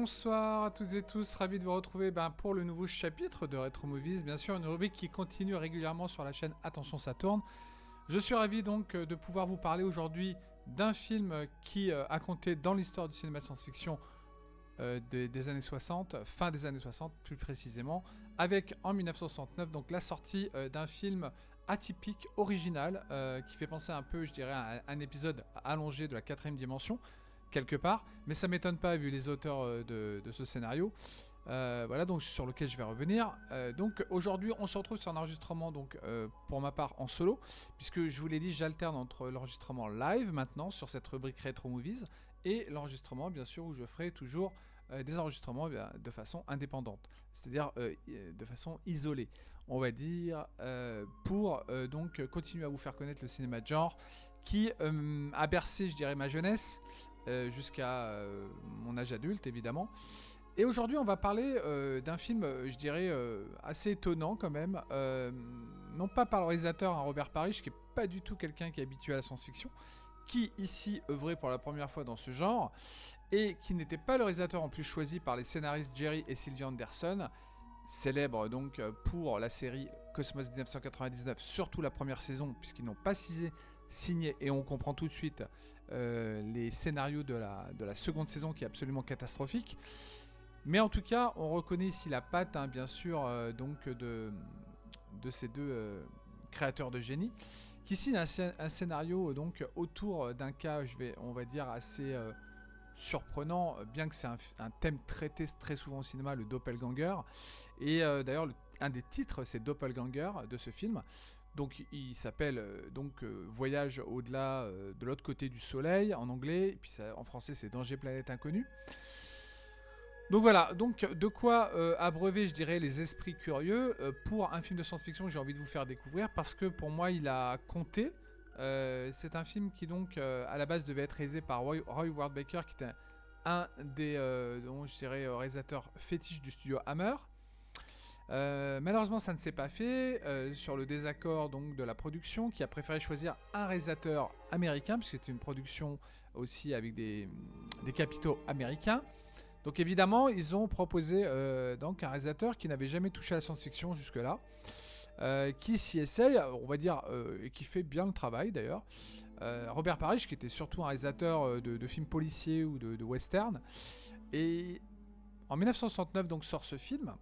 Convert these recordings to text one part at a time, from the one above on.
Bonsoir à toutes et tous, ravi de vous retrouver pour le nouveau chapitre de Retro Movies, bien sûr une rubrique qui continue régulièrement sur la chaîne Attention ça tourne. Je suis ravi donc de pouvoir vous parler aujourd'hui d'un film qui a compté dans l'histoire du cinéma de science-fiction des années 60, fin des années 60 plus précisément, avec en 1969 donc la sortie d'un film atypique, original, qui fait penser un peu, je dirais, à un épisode allongé de la quatrième dimension, quelque part, mais ça m'étonne pas vu les auteurs de ce scénario. Voilà, donc sur lequel je vais revenir. Donc aujourd'hui, on se retrouve sur un enregistrement, donc pour ma part en solo, puisque je vous l'ai dit, j'alterne entre l'enregistrement live maintenant sur cette rubrique Retro Movies et l'enregistrement, bien sûr, où je ferai toujours des enregistrements de façon indépendante, c'est-à-dire de façon isolée, on va dire, pour donc continuer à vous faire connaître le cinéma de genre qui a bercé, je dirais, ma jeunesse jusqu'à mon âge adulte, évidemment. Et aujourd'hui, on va parler d'un film, je dirais, assez étonnant quand même. Non pas par le réalisateur, Robert Parrish, qui n'est pas du tout quelqu'un qui est habitué à la science-fiction, qui ici œuvrait pour la première fois dans ce genre, et qui n'était pas le réalisateur en plus choisi par les scénaristes Jerry et Sylvia Anderson, célèbres donc pour la série Cosmos 1999, surtout la première saison, puisqu'ils n'ont pas signé, et on comprend tout de suite les scénarios de la seconde saison qui est absolument catastrophique. Mais en tout cas, on reconnaît ici la patte, hein, bien sûr, donc de ces deux créateurs de génie, qui signent un scénario donc autour d'un cas, on va dire, assez surprenant, bien que c'est un thème traité très souvent au cinéma, le doppelganger. Et d'ailleurs, un des titres, c'est Doppelganger de ce film. Donc il s'appelle Voyage au-delà de l'autre côté du soleil en anglais, et puis en français c'est Danger planète inconnue. Donc voilà, donc de quoi abreuver, je dirais, les esprits curieux pour un film de science-fiction que j'ai envie de vous faire découvrir, parce que pour moi il a compté. C'est un film qui donc à la base devait être réalisé par Roy Ward Baker, qui était un des je dirais, réalisateurs fétiches du studio Hammer. Malheureusement ça ne s'est pas fait sur le désaccord donc de la production, qui a préféré choisir un réalisateur américain, puisque c'était une production aussi avec des capitaux américains. Donc évidemment, ils ont proposé donc un réalisateur qui n'avait jamais touché à la science-fiction jusque-là, qui s'y essaye, on va dire, et qui fait bien le travail d'ailleurs. Robert Parrish, qui était surtout un réalisateur de films policiers ou de western. Et en 1969 donc sort ce film,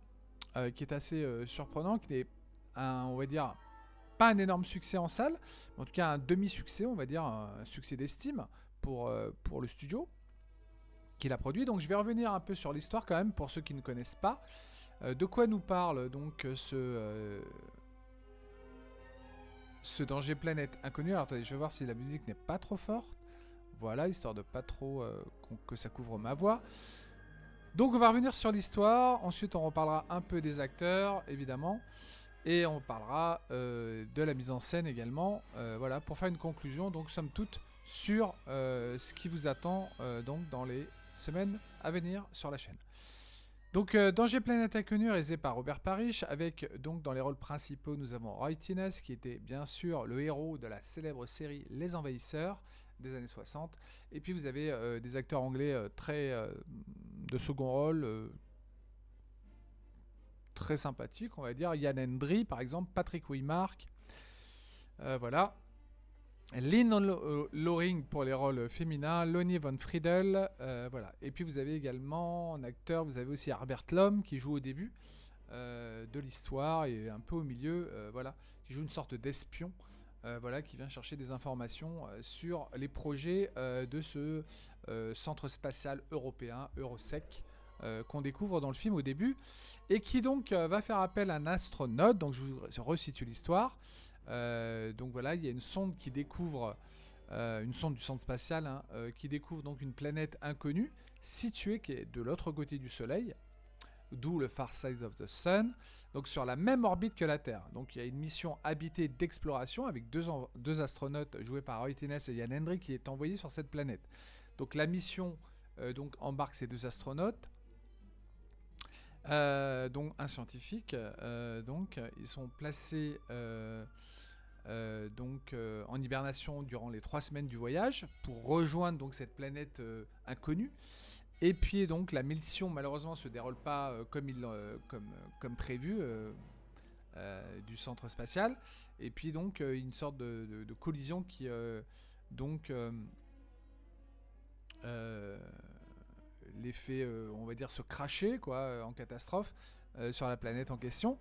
qui est assez surprenant, qui est on va dire, pas un énorme succès en salle, mais en tout cas un demi-succès, on va dire, un succès d'estime pour le studio qui l'a produit. Donc je vais revenir un peu sur l'histoire quand même pour ceux qui ne connaissent pas. De quoi nous parle donc ce Danger planète inconnu. Alors attendez, je vais voir si la musique n'est pas trop forte. Voilà, histoire de pas trop que ça couvre ma voix. Donc on va revenir sur l'histoire. Ensuite on reparlera un peu des acteurs, évidemment. Et on parlera de la mise en scène également. Voilà, pour faire une conclusion, donc somme toute, sur ce qui vous attend donc dans les semaines à venir sur la chaîne. Donc Danger planète inconnue, réalisé par Robert Parrish, avec donc dans les rôles principaux nous avons Roy Tines, qui était bien sûr le héros de la célèbre série Les Envahisseurs des années 60, et puis vous avez des acteurs anglais très de second rôle, très sympathiques, on va dire. Ian Hendry par exemple, Patrick Wymark, voilà. Lynn Loring pour les rôles féminins, Lonnie Von Friedel, voilà. Et puis vous avez également en acteur, vous avez aussi Herbert Lom qui joue au début de l'histoire et un peu au milieu, voilà, qui joue une sorte d'espion, voilà, qui vient chercher des informations sur les projets de ce centre spatial européen, Eurosec, qu'on découvre dans le film au début, et qui donc va faire appel à un astronaute. Donc je vous resitue l'histoire. Donc voilà, il y a une sonde qui découvre, une sonde du centre spatial, hein, qui découvre donc une planète inconnue située qui est de l'autre côté du Soleil, d'où le Far Side of the Sun, donc sur la même orbite que la Terre. Donc il y a une mission habitée d'exploration avec deux astronautes joués par Roy Tines et Ian Hendry qui est envoyée sur cette planète. Donc la mission donc embarque ces deux astronautes. Donc un scientifique, donc ils sont placés en hibernation durant les 3 semaines du voyage pour rejoindre donc cette planète inconnue. Et puis donc la mission malheureusement se déroule pas comme prévu du centre spatial. Et puis donc une sorte de collision qui donc les fait, on va dire, se cracher quoi, en catastrophe sur la planète en question.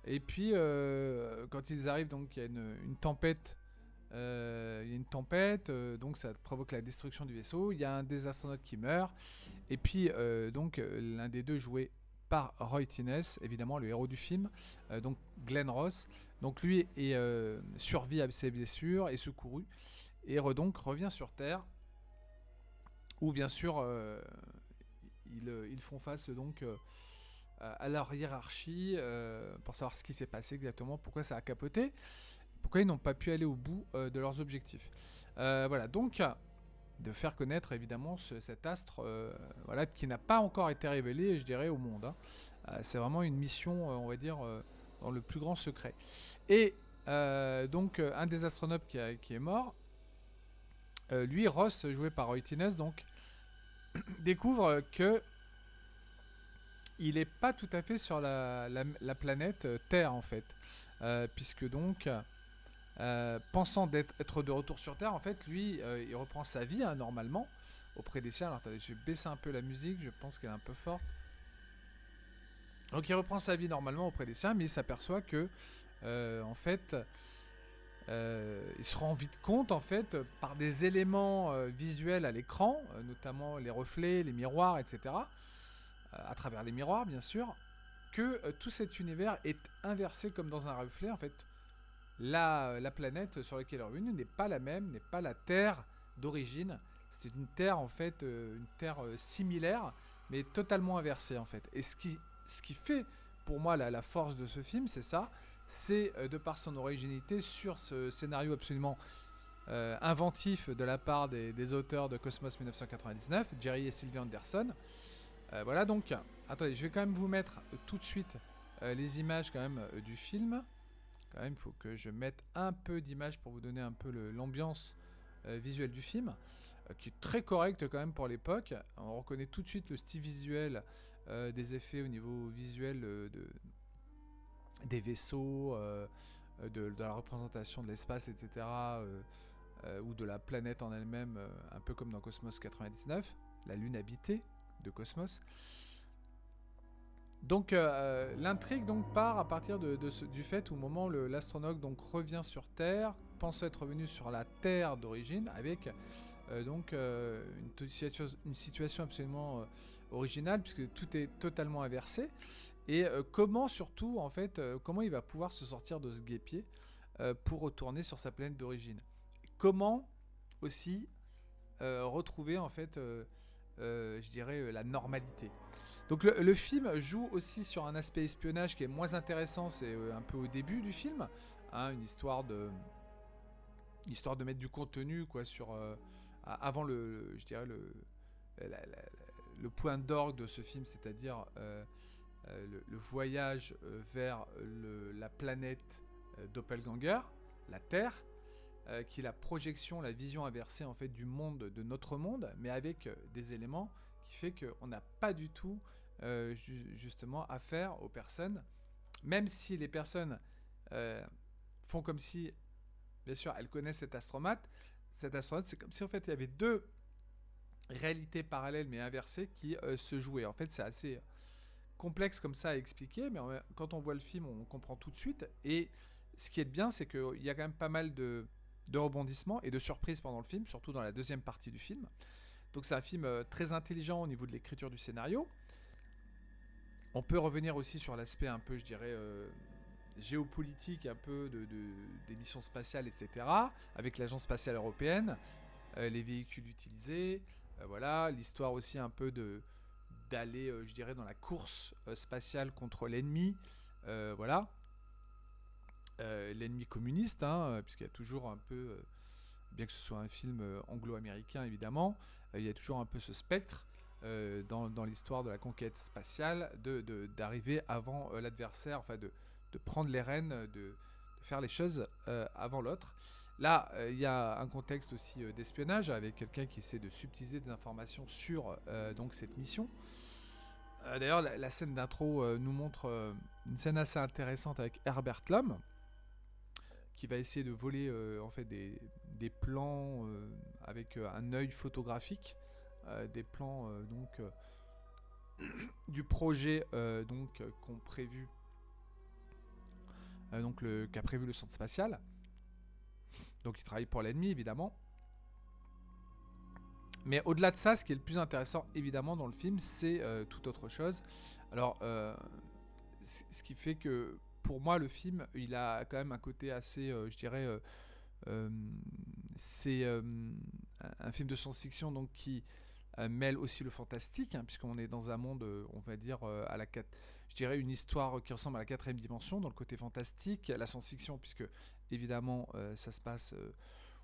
Et puis quand ils arrivent, donc il y a une tempête. Il y a une tempête, donc ça provoque la destruction du vaisseau. Il y a un des astronautes qui meurt. Et puis donc l'un des deux joué par Roy Thines, évidemment le héros du film, donc Glenn Ross. Donc lui survit à ses blessures, est secouru et donc revient sur Terre, où bien sûr ils font face donc à leur hiérarchie pour savoir ce qui s'est passé exactement, pourquoi ça a capoté, pourquoi ils n'ont pas pu aller au bout de leurs objectifs. Voilà, donc de faire connaître évidemment cet astre voilà, qui n'a pas encore été révélé, je dirais, au monde. C'est vraiment une mission, on va dire, dans le plus grand secret. Et donc un des astronautes qui est mort, lui, Ross, joué par Roy Thines, donc découvre que il n'est pas tout à fait sur la planète Terre en fait, puisque donc pensant être de retour sur Terre, en fait, lui, il reprend sa vie normalement auprès des siens. Alors attendez, je vais baisser un peu la musique, je pense qu'elle est un peu forte. Donc il reprend sa vie normalement auprès des siens, mais il s'aperçoit que, en fait, il se rend vite compte, en fait, par des éléments visuels à l'écran, notamment les reflets, les miroirs, etc., à travers les miroirs, bien sûr, que tout cet univers est inversé comme dans un reflet, en fait. La planète sur laquelle elle est revenue n'est pas la même, n'est pas la Terre d'origine. C'est une Terre en fait, une Terre similaire, mais totalement inversée en fait. Et ce qui fait pour moi la force de ce film, c'est ça. C'est de par son originalité sur ce scénario absolument inventif de la part des auteurs de Cosmos 1999, Jerry et Sylvia Anderson. Voilà donc, attendez, je vais quand même vous mettre tout de suite les images quand même du film. Quand même, il faut que je mette un peu d'image pour vous donner un peu l'ambiance visuelle du film, qui est très correcte quand même pour l'époque. On reconnaît tout de suite le style visuel des effets au niveau visuel des vaisseaux, de la représentation de l'espace, etc., ou de la planète en elle-même, un peu comme dans Cosmos 99, la lune habitée de Cosmos. Donc l'intrigue donc part à partir du fait où au moment où l'astronaute donc revient sur Terre, pense être revenu sur la Terre d'origine avec donc une situation absolument originale puisque tout est totalement inversé et comment surtout en fait comment il va pouvoir se sortir de ce guêpier pour retourner sur sa planète d'origine. Comment aussi retrouver en fait je dirais la normalité. Donc le film joue aussi sur un aspect espionnage qui est moins intéressant, c'est un peu au début du film, hein, une histoire de mettre du contenu quoi sur avant je dirais le point d'orgue de ce film, c'est-à-dire le voyage vers la planète Doppelganger, la Terre, qui est la projection, la vision inversée en fait du monde, de notre monde, mais avec des éléments qui fait qu'on n'a pas du tout justement affaire aux personnes, même si les personnes font comme si, bien sûr, elles connaissent cet astronaute, c'est comme si en fait il y avait deux réalités parallèles mais inversées qui se jouaient. En fait, c'est assez complexe comme ça à expliquer, mais quand on voit le film, on comprend tout de suite. Et ce qui est bien, c'est qu'il y a quand même pas mal de rebondissements et de surprises pendant le film, surtout dans la deuxième partie du film. Donc c'est un film très intelligent au niveau de l'écriture du scénario. On peut revenir aussi sur l'aspect un peu, je dirais, géopolitique, un peu des missions spatiales, etc. Avec l'Agence spatiale européenne, les véhicules utilisés, voilà, l'histoire aussi un peu d'aller, je dirais, dans la course spatiale contre l'ennemi, voilà. L'ennemi communiste, hein, puisqu'il y a toujours un peu, bien que ce soit un film anglo-américain évidemment, il y a toujours un peu ce spectre dans l'histoire de la conquête spatiale d'arriver avant l'adversaire, enfin de prendre les rênes, de faire les choses avant l'autre. Là, il y a un contexte aussi d'espionnage avec quelqu'un qui essaie de subtiliser des informations sur donc cette mission. D'ailleurs, la scène d'intro nous montre une scène assez intéressante avec Herbert Lom, qui va essayer de voler en fait des plans avec un œil photographique, des plans du projet qu'ont prévu qu'a prévu le centre spatial. Donc il travaille pour l'ennemi évidemment. Mais au-delà de ça, ce qui est le plus intéressant évidemment dans le film, c'est tout autre chose. Alors ce qui fait que pour moi le film, il a quand même un côté assez, je dirais, c'est un film de science-fiction donc qui mêle aussi le fantastique, hein, puisqu'on est dans un monde, on va dire, je dirais une histoire qui ressemble à la quatrième dimension, dans le côté fantastique, la science-fiction, puisque évidemment ça se passe,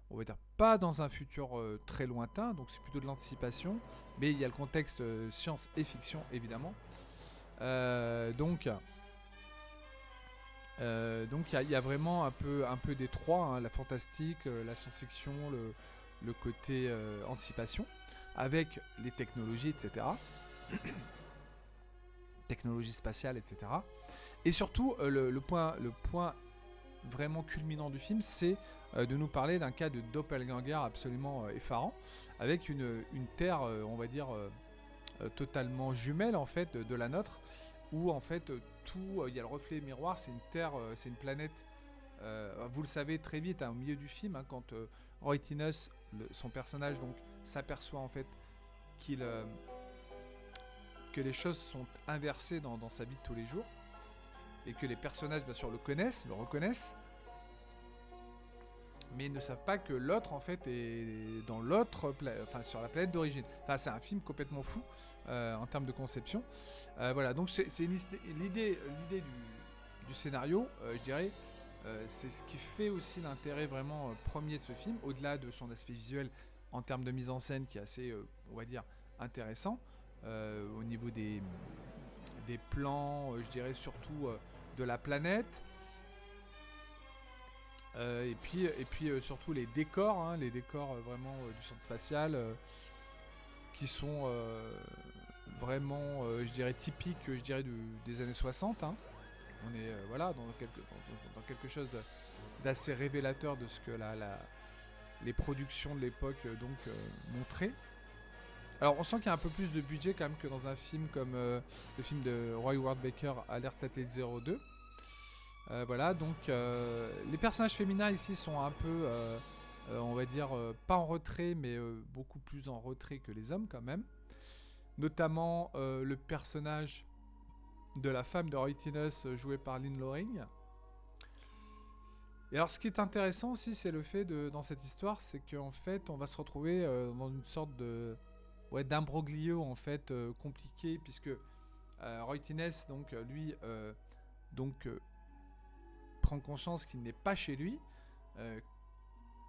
on va dire, pas dans un futur très lointain, donc c'est plutôt de l'anticipation, mais il y a le contexte science et fiction, évidemment. Donc il y a vraiment un peu des trois, hein, la fantastique, la science-fiction, le côté anticipation, avec les technologies, etc. Technologie spatiale, etc. Et surtout, le point vraiment culminant du film, c'est de nous parler d'un cas de doppelganger absolument effarant, avec une Terre, on va dire, totalement jumelle en fait de la nôtre, où en fait tout, il y a le reflet miroir, c'est une Terre, c'est une planète. Vous le savez très vite, hein, au milieu du film, hein, quand Roy Thinnes, son personnage, donc s'aperçoit en fait qu'il que les choses sont inversées dans sa vie de tous les jours, et que les personnages bien sûr le reconnaissent, mais ils ne savent pas que l'autre en fait est dans sur la planète d'origine. Enfin, c'est un film complètement fou en termes de conception. Voilà, donc c'est l'idée du scénario, je dirais. C'est ce qui fait aussi l'intérêt vraiment premier de ce film, au-delà de son aspect visuel en termes de mise en scène qui est assez, on va dire, intéressant, au niveau des plans, je dirais surtout de la planète. Et puis surtout les décors, hein, les décors vraiment du centre spatial qui sont vraiment, je dirais, typiques, je dirais, des années 60. Hein. On est voilà, dans quelque chose d'assez révélateur de ce que les productions de l'époque montraient. Alors on sent qu'il y a un peu plus de budget quand même que dans un film comme le film de Roy Ward Baker, Alerte Satellite 02. Voilà, donc les personnages féminins ici sont un peu, on va dire, pas en retrait, mais beaucoup plus en retrait que les hommes quand même. Notamment le personnage de la femme de Roy Thinnes, jouée par Lynn Loring. Et alors ce qui est intéressant aussi, c'est le fait dans cette histoire, c'est qu'en fait on va se retrouver dans une sorte de d'imbroglio en fait compliqué, puisque Roy Thinnes donc lui prend conscience qu'il n'est pas chez lui.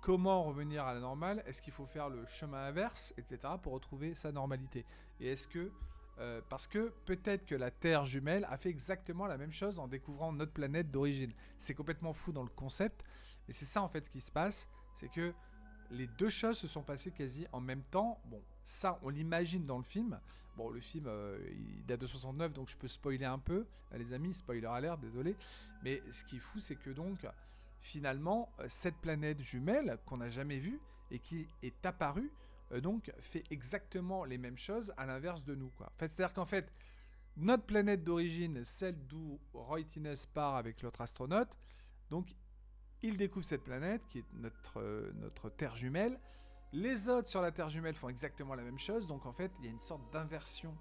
Comment revenir à la normale? Est-ce qu'il faut faire le chemin inverse, etc., pour retrouver sa normalité? Et est-ce que parce que peut-être que la Terre jumelle a fait exactement la même chose en découvrant notre planète d'origine. C'est complètement fou dans le concept, mais c'est ça en fait ce qui se passe, c'est que les deux choses se sont passées quasi en même temps. Bon, ça on l'imagine dans le film. Bon, le film il date de 69, donc je peux spoiler un peu, les amis, spoiler alert, désolé. Mais ce qui est fou, c'est que donc finalement cette planète jumelle qu'on n'a jamais vue et qui est apparue donc fait exactement les mêmes choses à l'inverse de nous, quoi. En fait, c'est-à-dire qu'en fait notre planète d'origine, celle d'où Roy Thinnes part avec l'autre astronaute, donc il découvre cette planète qui est notre Terre jumelle. Les autres sur la Terre jumelle font exactement la même chose, donc en fait il y a une sorte d'inversion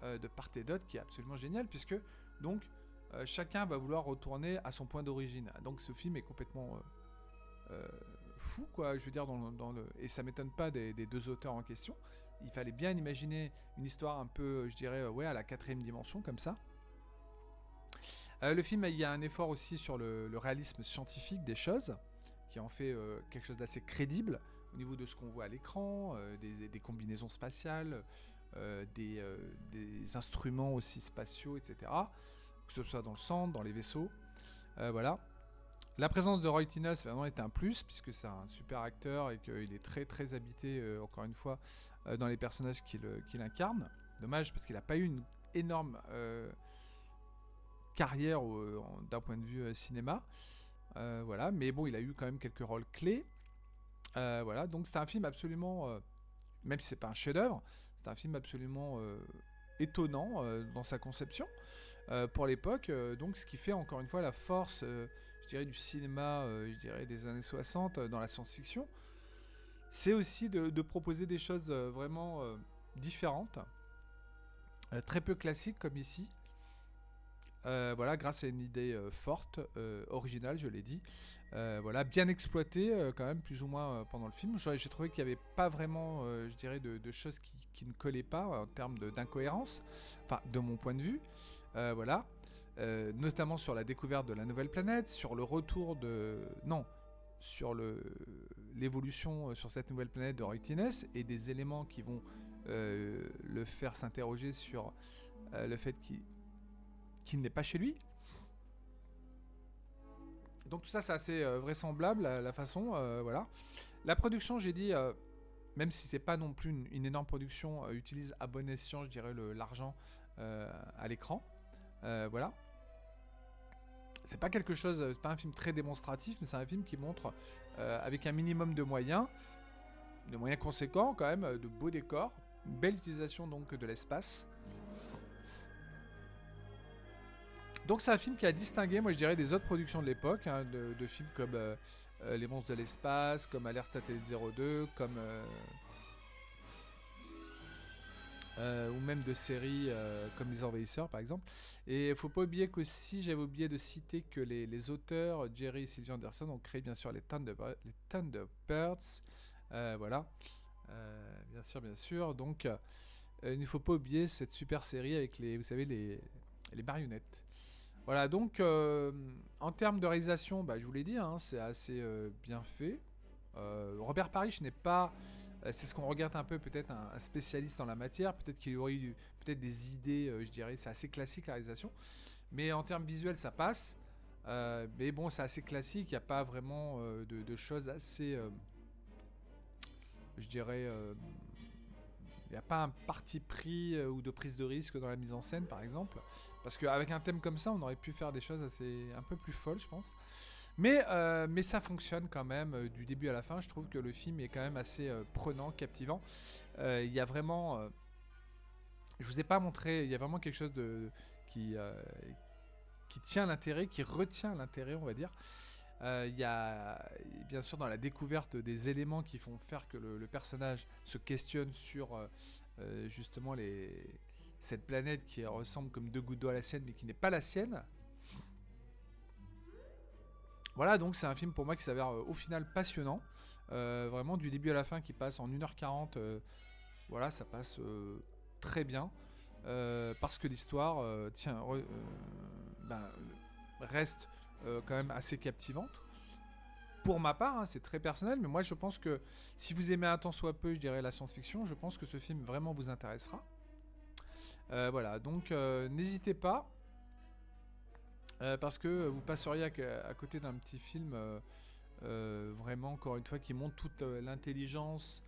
de part et d'autre qui est absolument géniale, puisque donc chacun va vouloir retourner à son point d'origine. Donc ce film est complètement fou, quoi, je veux dire, et ça m'étonne pas des deux auteurs en question. Il fallait bien imaginer une histoire un peu, je dirais, à la quatrième dimension, comme ça. Le film, il y a un effort aussi sur le réalisme scientifique des choses, qui en fait quelque chose d'assez crédible au niveau de ce qu'on voit à l'écran, des combinaisons spatiales, des instruments aussi spatiaux, etc. Que ce soit dans le centre, dans les vaisseaux. Voilà. La présence de Roy Thomas vraiment est un plus, puisque c'est un super acteur et qu'il est très très habité, encore une fois, dans les personnages qu'il incarne. Dommage, parce qu'il n'a pas eu une énorme carrière d'un point de vue cinéma. Voilà, mais bon, il a eu quand même quelques rôles clés. Voilà, donc c'est un film absolument, même si c'est pas un chef-d'œuvre, c'est un film absolument étonnant dans sa conception pour l'époque. Donc, ce qui fait encore une fois la force, je dirais, du cinéma, je dirais des années 60 dans la science-fiction, c'est aussi de proposer des choses vraiment différentes, très peu classiques comme ici. Voilà, grâce à une idée forte, originale, je l'ai dit. Voilà, bien exploitée quand même, plus ou moins pendant le film. J'ai trouvé qu'il n'y avait pas vraiment, je dirais, de choses qui ne collaient pas en termes d'incohérence, enfin, de mon point de vue. Voilà. Notamment sur la découverte de la nouvelle planète, sur le retour de... Non, sur l'évolution sur cette nouvelle planète de Roy Thomas et des éléments qui vont le faire s'interroger sur le fait qu'il n'est pas chez lui. Donc tout ça, c'est assez vraisemblable, la façon, voilà. La production, j'ai dit, même si c'est pas non plus une énorme production, utilise à bon escient, je dirais, l'argent à l'écran. Voilà. C'est pas quelque chose, c'est pas un film très démonstratif, mais c'est un film qui montre, avec un minimum de moyens conséquents quand même, de beaux décors, une belle utilisation donc de l'espace. Donc c'est un film qui a distingué, moi je dirais, des autres productions de l'époque, hein, de films comme Les Monstres de l'espace, comme Alerte Satellite 02, comme ou même de séries comme Les Envahisseurs par exemple. Et il faut pas oublier qu'aussi, j'avais oublié de citer que les auteurs, Jerry et Sylvia Anderson, ont créé bien sûr les Thunderbirds. Voilà. Bien sûr. Donc il ne faut pas oublier cette super série avec vous savez, les marionnettes. Voilà, donc en termes de réalisation, je vous l'ai dit, hein, c'est assez bien fait. Robert Parrish n'est pas, c'est ce qu'on regarde un peu, peut-être un spécialiste en la matière, peut-être qu'il aurait eu peut-être des idées, je dirais, c'est assez classique la réalisation, mais en termes visuels ça passe. Mais bon, c'est assez classique, il n'y a pas vraiment de choses assez, je dirais, il n'y a pas un parti pris ou de prise de risque dans la mise en scène par exemple. Parce qu'avec un thème comme ça, on aurait pu faire des choses un peu plus folles, je pense. Mais ça fonctionne quand même du début à la fin. Je trouve que le film est quand même assez prenant, captivant. Il y a vraiment... je vous ai pas montré, il y a vraiment quelque chose qui tient l'intérêt, qui retient l'intérêt, on va dire. Il y a bien sûr dans la découverte des éléments qui font faire que le personnage se questionne sur justement cette planète qui ressemble comme deux gouttes d'eau à la sienne mais qui n'est pas la sienne. Voilà, donc c'est un film pour moi qui s'avère au final passionnant, vraiment du début à la fin, qui passe en 1h40. Voilà, ça passe très bien parce que l'histoire reste quand même assez captivante. Pour ma part, hein, c'est très personnel, mais moi je pense que si vous aimez un tant soit peu, je dirais, la science-fiction, je pense que ce film vraiment vous intéressera. Voilà, donc n'hésitez pas, parce que vous passeriez à côté d'un petit film vraiment, encore une fois, qui montre toute l'intelligence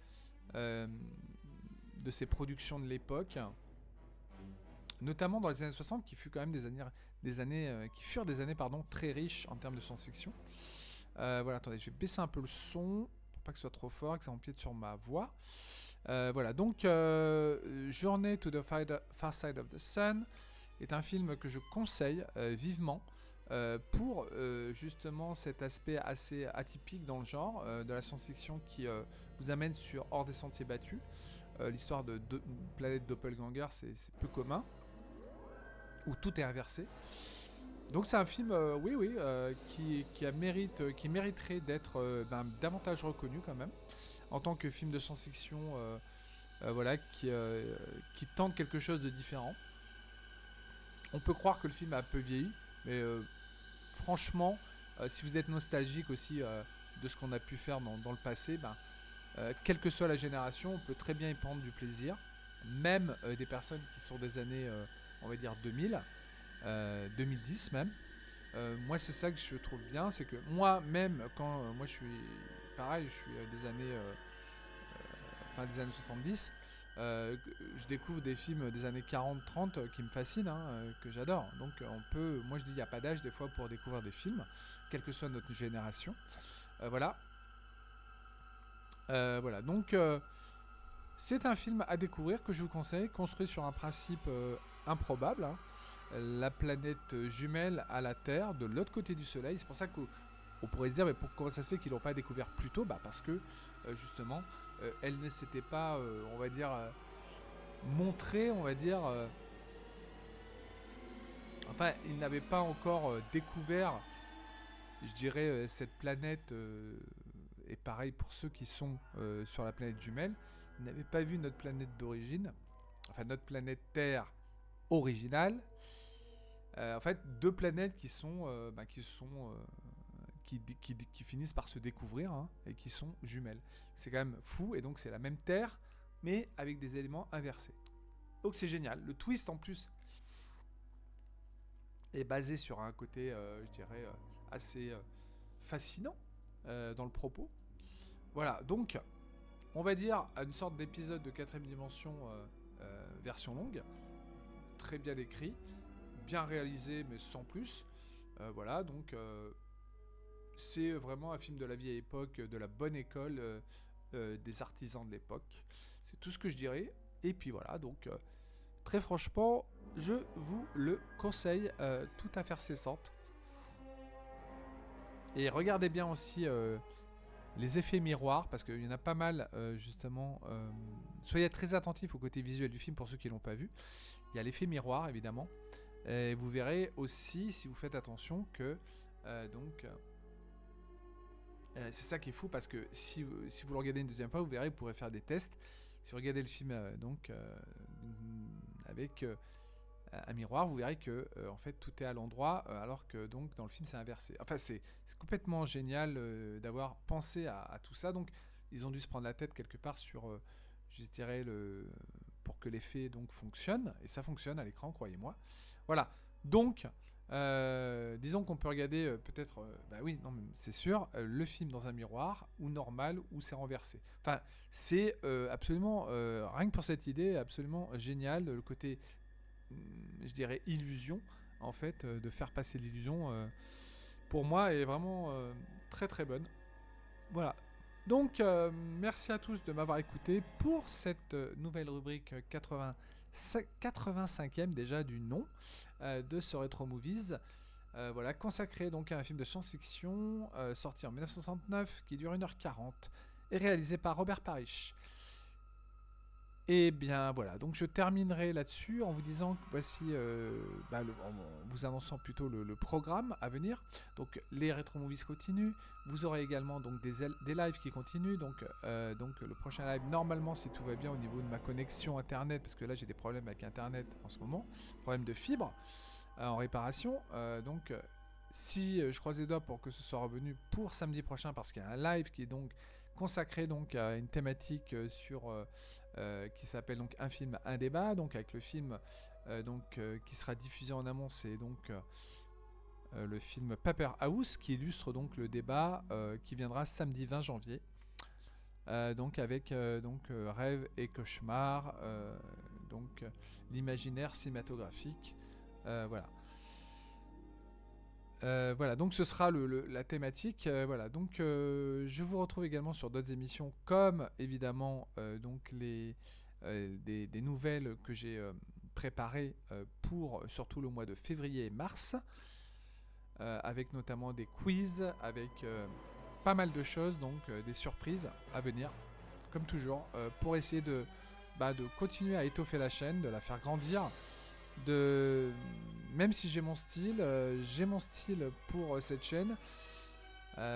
de ces productions de l'époque, notamment dans les années 60, qui furent quand même des années très riches en termes de science-fiction. Voilà, attendez, je vais baisser un peu le son pour pas que ce soit trop fort, que ça empiète sur ma voix. Voilà, donc Journey to the Far Side of the Sun est un film que je conseille vivement pour justement cet aspect assez atypique dans le genre de la science-fiction qui vous amène hors des sentiers battus. L'histoire de planète doppelganger, c'est peu commun, où tout est inversé. Donc c'est un film, qui mériterait d'être davantage reconnu quand même, en tant que film de science-fiction, voilà, qui tente quelque chose de différent. On peut croire que le film a un peu vieilli, mais franchement, si vous êtes nostalgique aussi de ce qu'on a pu faire dans le passé, quelle que soit la génération, on peut très bien y prendre du plaisir. Même des personnes qui sont des années, on va dire 2000, 2010 même. Moi, c'est ça que je trouve bien, c'est que moi-même, quand moi je suis pareil, je suis des années fin des années 70, je découvre des films des années 40-30 qui me fascinent, que j'adore. Donc moi je dis il n'y a pas d'âge des fois pour découvrir des films, quelle que soit notre génération. Voilà. Voilà, donc c'est un film à découvrir que je vous conseille, construit sur un principe improbable. La planète jumelle à la Terre, de l'autre côté du Soleil. C'est pour ça qu'on pourrait se dire, mais comment ça se fait qu'ils l'ont pas découvert plus tôt ? Parce que justement, elle ne s'était pas, on va dire, montrée, on va dire. Enfin, ils n'avaient pas encore découvert, je dirais, cette planète. Et pareil pour ceux qui sont sur la planète jumelle, ils n'avaient pas vu notre planète d'origine, enfin notre planète Terre originale. En fait, deux planètes qui finissent par se découvrir et qui sont jumelles. C'est quand même fou, et donc c'est la même Terre, mais avec des éléments inversés. Donc c'est génial. Le twist en plus est basé sur un côté, je dirais, assez fascinant dans le propos. Voilà, donc on va dire une sorte d'épisode de 4ème dimension version longue, très bien écrit, bien réalisé mais sans plus. Voilà, donc c'est vraiment un film de la vieille époque, de la bonne école des artisans de l'époque. C'est tout ce que je dirais. Et puis voilà, donc très franchement, je vous le conseille, tout à faire cessante. Et regardez bien aussi les effets miroirs, parce qu'il y en a pas mal, justement. Soyez très attentifs au côté visuel du film pour ceux qui ne l'ont pas vu. Il y a l'effet miroir, évidemment. Et vous verrez aussi, si vous faites attention, que c'est ça qui est fou, parce que si vous le regardez une deuxième fois, vous verrez, vous pourrez faire des tests. Si vous regardez le film avec un miroir, vous verrez que en fait tout est à l'endroit, alors que donc dans le film c'est inversé. Enfin c'est complètement génial d'avoir pensé à tout ça. Donc ils ont dû se prendre la tête quelque part sur, je dirais, pour que l'effet donc fonctionne, et ça fonctionne à l'écran, croyez-moi. Voilà. Donc disons qu'on peut regarder peut-être, oui, non, mais c'est sûr, le film dans un miroir, ou normal, ou c'est renversé. Enfin, c'est absolument, rien que pour cette idée, absolument génial, le côté, je dirais, illusion, en fait, de faire passer l'illusion, pour moi, est vraiment très très bonne. Voilà. Donc, merci à tous de m'avoir écouté pour cette nouvelle rubrique 85e déjà du nom de ce Retro Movies. Voilà, consacré donc à un film de science-fiction sorti en 1969 qui dure 1h40 et réalisé par Robert Parrish. Et bien voilà, donc je terminerai là-dessus en vous disant que voici, en vous annonçant plutôt le programme à venir. Donc les Retro Movies continuent, vous aurez également donc des lives qui continuent. Donc le prochain live, normalement si tout va bien au niveau de ma connexion internet, parce que là j'ai des problèmes avec internet en ce moment, problème de fibre en réparation. Si je croise les doigts pour que ce soit revenu pour samedi prochain, parce qu'il y a un live qui est donc consacré donc à une thématique qui s'appelle donc Un film, un débat, donc avec le film qui sera diffusé en amont, c'est donc le film Paper House qui illustre donc le débat qui viendra samedi 20 janvier. Donc avec rêve et cauchemar, l'imaginaire cinématographique, voilà. Voilà, donc ce sera la thématique. Voilà, donc je vous retrouve également sur d'autres émissions, comme évidemment des nouvelles que j'ai préparées pour surtout le mois de février et mars, avec notamment des quiz, avec pas mal de choses, donc des surprises à venir, comme toujours, pour essayer de continuer à étoffer la chaîne, de la faire grandir. Même si j'ai mon style pour cette chaîne.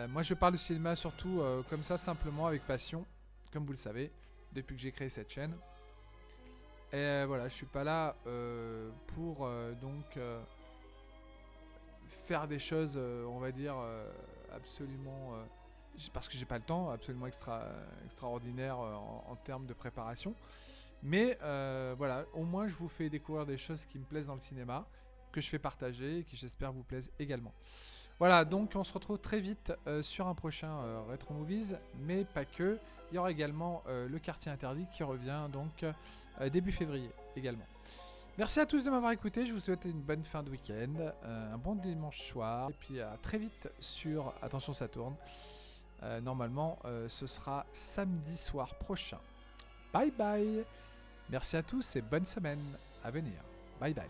Moi je parle de cinéma surtout comme ça, simplement, avec passion, comme vous le savez, depuis que j'ai créé cette chaîne. Et voilà, je suis pas là pour faire des choses, on va dire, absolument, parce que j'ai pas le temps, absolument extraordinaire en termes de préparation. Mais voilà, au moins je vous fais découvrir des choses qui me plaisent dans le cinéma, que je fais partager et qui j'espère vous plaisent également. Voilà, donc on se retrouve très vite sur un prochain Retro Movies, mais pas que. Il y aura également le quartier interdit qui revient donc début février également. Merci à tous de m'avoir écouté, je vous souhaite une bonne fin de week-end, un bon dimanche soir, et puis à très vite sur Attention ça tourne. Normalement, ce sera samedi soir prochain. Bye bye. Merci à tous et bonne semaine à venir. Bye bye.